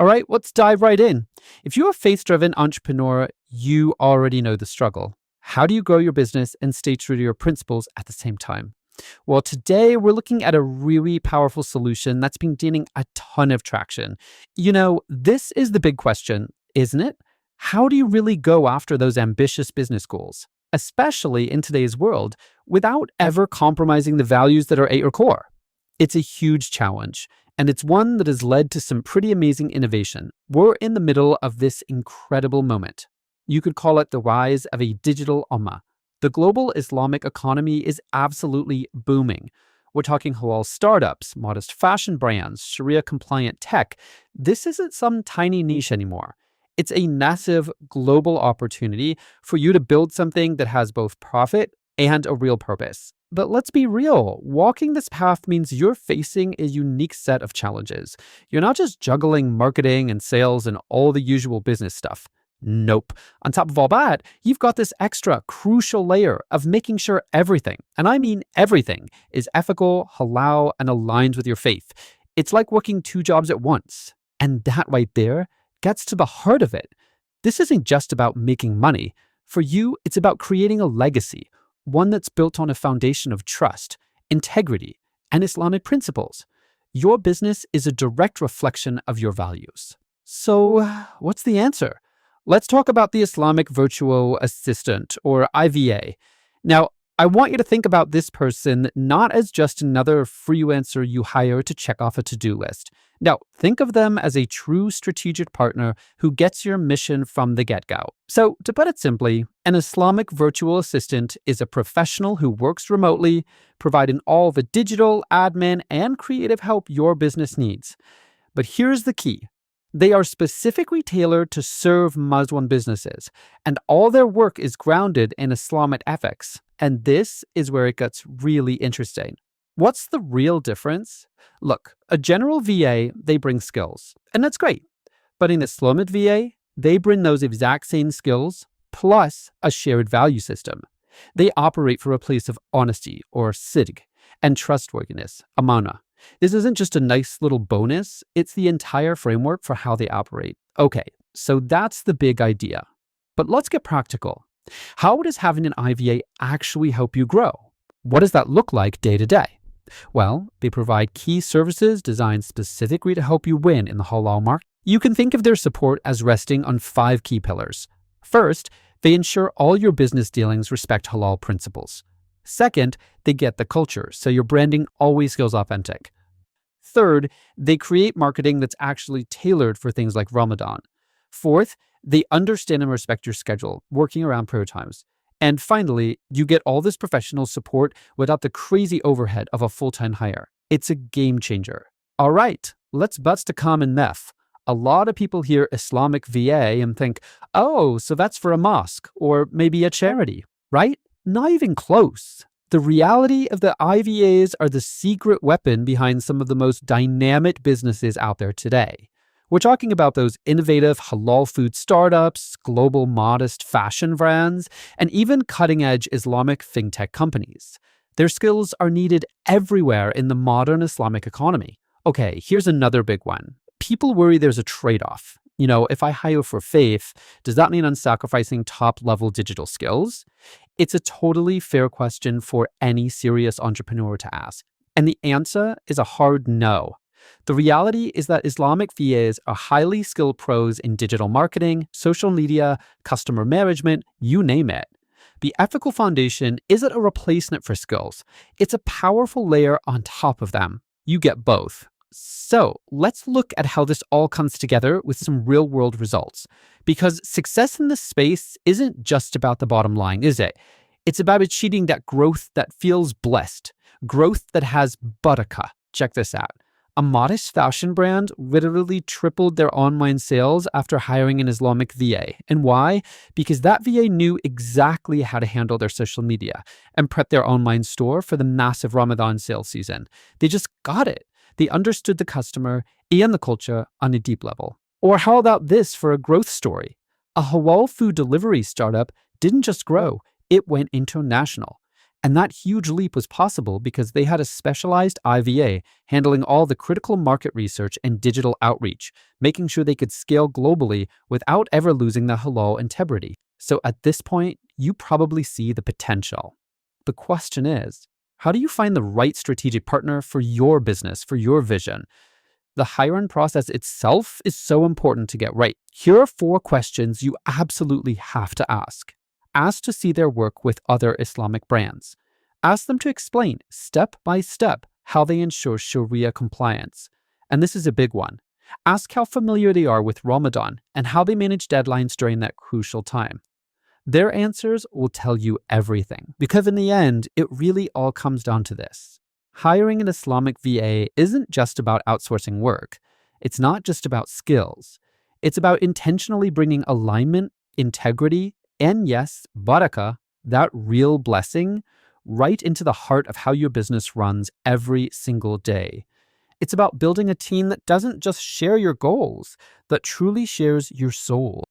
All right, let's dive right in. If you're a faith-driven entrepreneur, you already know the struggle. How do you grow your business and stay true to your principles at the same time? Well, today we're looking at a really powerful solution that's been gaining a ton of traction. This is the big question, isn't it? How do you really go after those ambitious business goals, especially in today's world, without ever compromising the values that are at your core? It's a huge challenge, and it's one that has led to some pretty amazing innovation. We're in the middle of this incredible moment. You could call it the rise of a digital ummah. The global Islamic economy is absolutely booming. We're talking halal startups, modest fashion brands, Shariah-compliant tech. This isn't some tiny niche anymore. It's a massive global opportunity for you to build something that has both profit and a real purpose. But let's be real, walking this path means you're facing a unique set of challenges. You're not just juggling marketing and sales and all the usual business stuff. Nope. On top of all that, you've got this extra crucial layer of making sure everything, and I mean everything, is ethical, halal, and aligned with your faith. It's like working two jobs at once. And that right there gets to the heart of it. This isn't just about making money. For you, it's about creating a legacy, one that's built on a foundation of trust, integrity, and Islamic principles. Your business is a direct reflection of your values. So, what's the answer? Let's talk about the Islamic Virtual Assistant, or IVA. Now, I want you to think about this person not as just another freelancer you hire to check off a to-do list. Now, think of them as a true strategic partner who gets your mission from the get-go. So, to put it simply, an Islamic Virtual Assistant is a professional who works remotely, providing all the digital, admin, and creative help your business needs. But here's the key. They are specifically tailored to serve Muslim businesses, and all their work is grounded in Islamic ethics. And this is where it gets really interesting. What's the real difference? Look, a general VA, they bring skills, and that's great. But an Islamic VA, they bring those exact same skills, plus a shared value system. They operate from a place of honesty, or sidq, and trustworthiness, amana. This isn't just a nice little bonus, it's the entire framework for how they operate. Okay, so that's the big idea. But let's get practical. How does having an IVA actually help you grow? What does that look like day to day? Well, they provide key services designed specifically to help you win in the halal market. You can think of their support as resting on 5 key pillars. First, they ensure all your business dealings respect halal principles. Second, they get the culture, so your branding always feels authentic. Third, they create marketing that's actually tailored for things like Ramadan. Fourth, they understand and respect your schedule, working around prayer times. And finally, you get all this professional support without the crazy overhead of a full-time hire. It's a game changer. All right, let's bust a common myth. A lot of people hear Islamic VA and think, oh, so that's for a mosque or maybe a charity, right? Not even close. The reality of the IVAs are the secret weapon behind some of the most dynamic businesses out there today. We're talking about those innovative halal food startups, global modest fashion brands, and even cutting-edge Islamic fintech companies. Their skills are needed everywhere in the modern Islamic economy. Okay, here's another big one. People worry there's a trade-off. If I hire for faith, does that mean I'm sacrificing top-level digital skills? It's a totally fair question for any serious entrepreneur to ask. And the answer is a hard no. The reality is that Islamic VAs are highly skilled pros in digital marketing, social media, customer management, you name it. The ethical foundation isn't a replacement for skills. It's a powerful layer on top of them. You get both. So let's look at how this all comes together with some real-world results. Because success in this space isn't just about the bottom line, is it? It's about achieving that growth that feels blessed, growth that has barakah. Check this out. A modest fashion brand literally tripled their online sales after hiring an Islamic VA. And why? Because that VA knew exactly how to handle their social media and prep their online store for the massive Ramadan sales season. They just got it. They understood the customer and the culture on a deep level. Or how about this for a growth story? A halal food delivery startup didn't just grow, it went international. And that huge leap was possible because they had a specialized IVA handling all the critical market research and digital outreach, making sure they could scale globally without ever losing the halal integrity. So at this point, you probably see the potential. The question is, how do you find the right strategic partner for your business, for your vision? The hiring process itself is so important to get right. Here are 4 questions you absolutely have to ask. Ask to see their work with other Islamic brands. Ask them to explain step by step how they ensure Sharia compliance. And this is a big one. Ask how familiar they are with Ramadan and how they manage deadlines during that crucial time. Their answers will tell you everything, because in the end, it really all comes down to this. Hiring an Islamic VA isn't just about outsourcing work. It's not just about skills. It's about intentionally bringing alignment, integrity, and yes, barakah, that real blessing, right into the heart of how your business runs every single day. It's about building a team that doesn't just share your goals, that truly shares your soul.